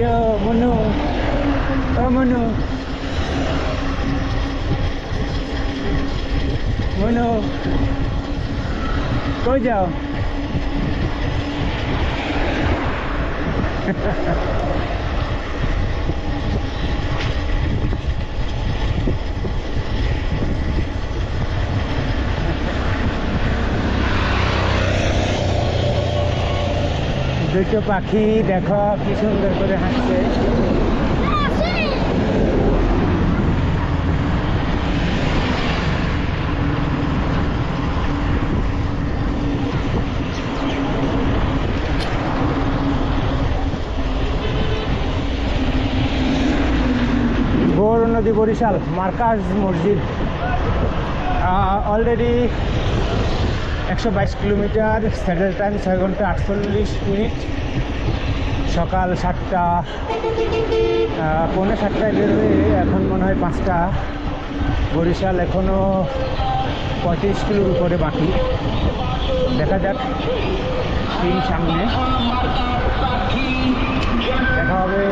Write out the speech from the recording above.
Yo, Manu. Oh, Manu. Manu. Kau jauh. দুটো পাখি দেখো কি সুন্দর করে হাসছে। গৌর নদী বরিশাল মার্কাজ মসজিদ অলরেডি 122 কিলোমিটার, স্যাটেল টাইম 6 ঘন্টা 48 মিনিট। সকাল 7টা, পৌনে 7টায় বের হয়ে এখন মনে হয় 5টা। বরিশাল এখনও 35 কিলোর উপরে বাকি। দেখা যাক কি সামনে দেখা হবে।